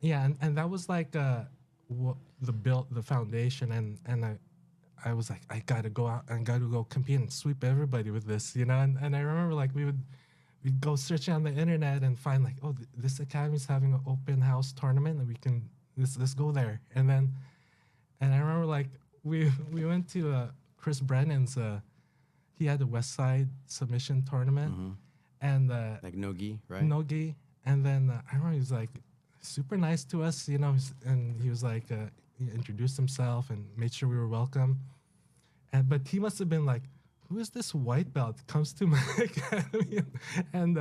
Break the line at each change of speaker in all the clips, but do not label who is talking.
Yeah, and that was like the foundation, and I was like, I gotta go out and gotta go compete and sweep everybody with this, you know. And I remember like we'd go searching on the internet and find like, oh, this academy's having an open house tournament, and we can let's go there. And I remember like we went to Chris Brennan's. He had the West Side submission tournament,
Mm-hmm.
and
Like no-gi, right?
Nogi, and then I remember he was like super nice to us, you know, and he was like he introduced himself and made sure we were welcome. And but he must have been like, who is this white belt comes to my academy and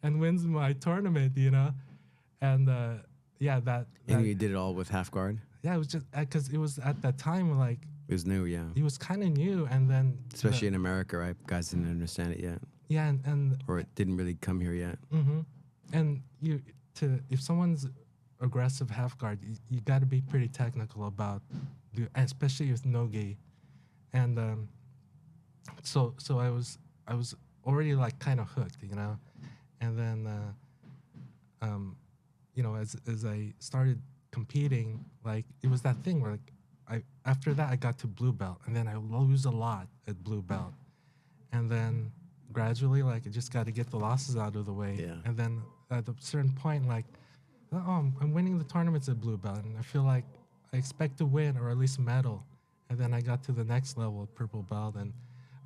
and wins my tournament, you know, and yeah,
And you did it all with half guard?
yeah, it was just because it was at that time like
It was new, yeah.
he was kind of new, and then
Especially in America, right? Guys didn't understand it yet.
yeah, and
Or it didn't really come here yet.
mm-hmm. And if someone's aggressive half guard, you got to be pretty technical about especially with nogi, and so I was already like kind of hooked, you know, and then you know as I started competing, like it was that thing where like after that I got to blue belt, and then I lose a lot at blue belt, and then gradually like I just got to get the losses out of the way,
Yeah.
and then at a certain point like oh I'm winning the tournaments at blue belt, and I feel like I expect to win or at least medal, and then I got to the next level at purple belt, and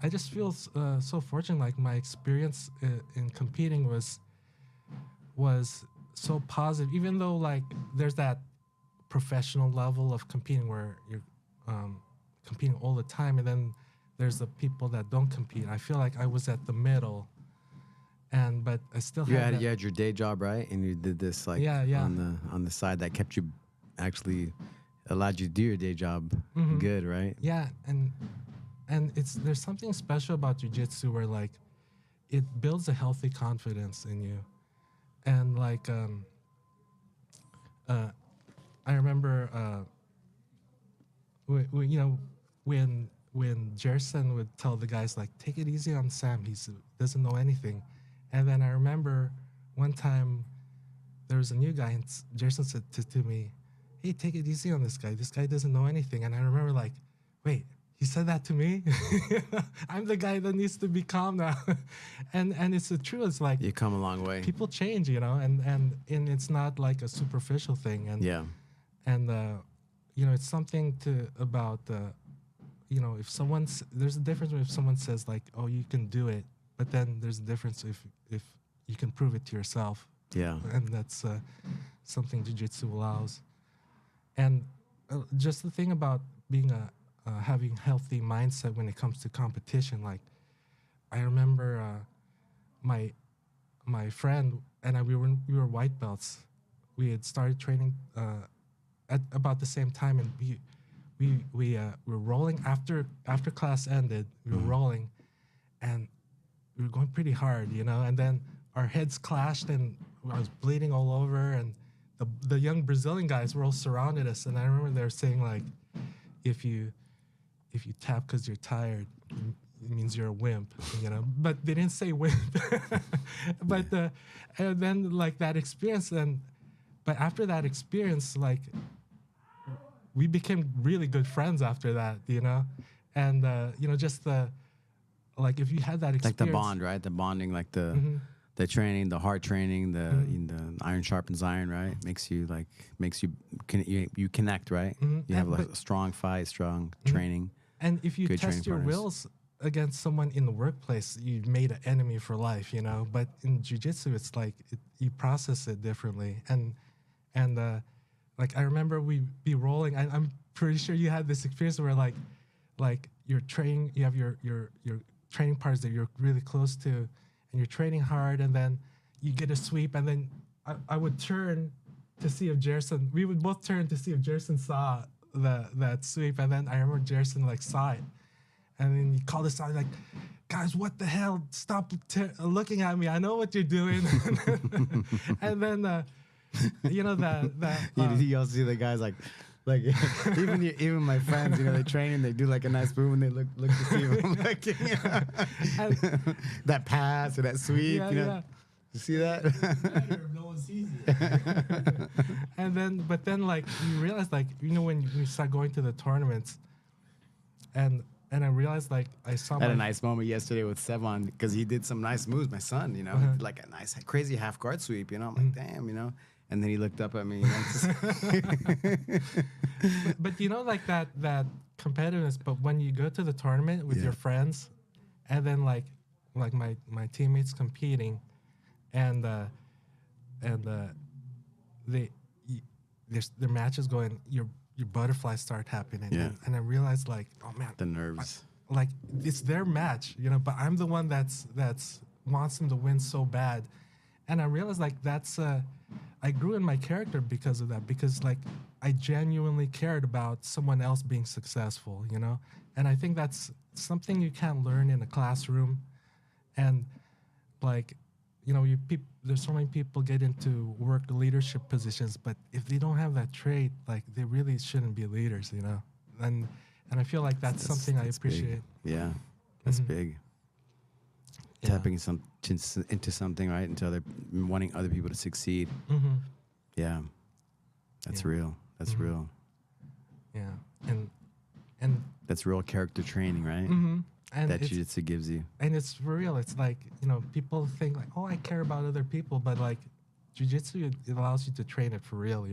I just feel so fortunate. Like my experience in competing was so positive, even though like there's that professional level of competing where you're competing all the time, and then there's the people that don't compete. I feel like I was at the middle, but I still had
You had your day job, right? And you did this like
Yeah, yeah.
on the side that kept you actually allowed you to do your day job good, right?
yeah, and there's something special about jiu-jitsu where like it builds a healthy confidence in you, and like I remember you know when Jerson would tell the guys like take it easy on Sam, he doesn't know anything, and then I remember one time there was a new guy and Jerson said to me, hey, take it easy on this guy doesn't know anything, and I remember like, wait, he said that to me. I'm the guy that needs to be calm now. and it's the truth. It's like
You come a long way.
people change, you know, and it's not like a superficial thing, and
Yeah.
and you know it's something about you know if there's a difference if someone says like, oh, you can do it, but then there's a difference if you can prove it to yourself,
Yeah.
and that's something jiu-jitsu allows. And just the thing about being having healthy mindset when it comes to competition, like I remember my friend and we were white belts. We had started training at about the same time, and we were rolling after class ended. We were rolling, and we were going pretty hard, you know. And then our heads clashed, and I was bleeding all over. And the young Brazilian guys were all surrounded us, and I remember they were saying like, if you tap because you're tired, it means you're a wimp, you know. But they didn't say wimp. But and then like that experience, but after that experience, like we became really good friends after that, you know. And you know, just like if you had that experience,
Like the bond, right? The bonding, like the training, the hard training, the iron sharpens iron, right? Makes you you connect, right? You have like a strong fight, strong training.
And if you
good
test
training
your
partners.
wills against someone in the workplace, you've made an enemy for life, you know. But in jiu-jitsu, it's like you process it differently. And like I remember we be rolling. I'm pretty sure you had this experience where like you're training, you have your training partners that you're really close to, and you're training hard, and then you get a sweep, and then I would turn to see if Jerson. We would both turn to see if Jerson saw that sweep, and then I remember Jerson like saw it, and then he called us out like, guys, what the hell? Stop looking at me. I know what you're doing. And then you know that
You also see the guys like even my friends, you know, they train and they do like a nice move and they look to see if I'm like, that pass or that sweep,
Yeah,
you know.
yeah.
You see that?
Yeah, no was easy.
And then like you realize like when you start going to the tournaments, and I realized like I saw
I had a nice moment yesterday with Sevon because he did some nice moves. My son, he did like a nice crazy half guard sweep. I'm like, damn, And then he looked up at me.
but like that competitiveness. But when you go to the tournament with your friends, and then like my teammates competing, and their matches going, your butterflies start happening.
Yeah.
And I realized like, oh man,
the nerves.
Like it's their match, but I'm the one that's wants them to win so bad. And I realized like that's I grew in my character because of that, because like I genuinely cared about someone else being successful, And I think that's something you can't learn in a classroom. And like, there's so many people get into work leadership positions, but if they don't have that trait, like they really shouldn't be leaders, And I feel like that's something I appreciate.
Big. Yeah, that's big.
Yeah.
Tapping into something, right? Wanting other people to succeed.
Mm-hmm.
Yeah, that's real. That's real.
Yeah, and
that's real character training, right?
Mm-hmm. And
that Jiu-Jitsu gives you.
And it's for real. It's like, people think like, oh, I care about other people, but like Jiu-Jitsu, it allows you to train it for real,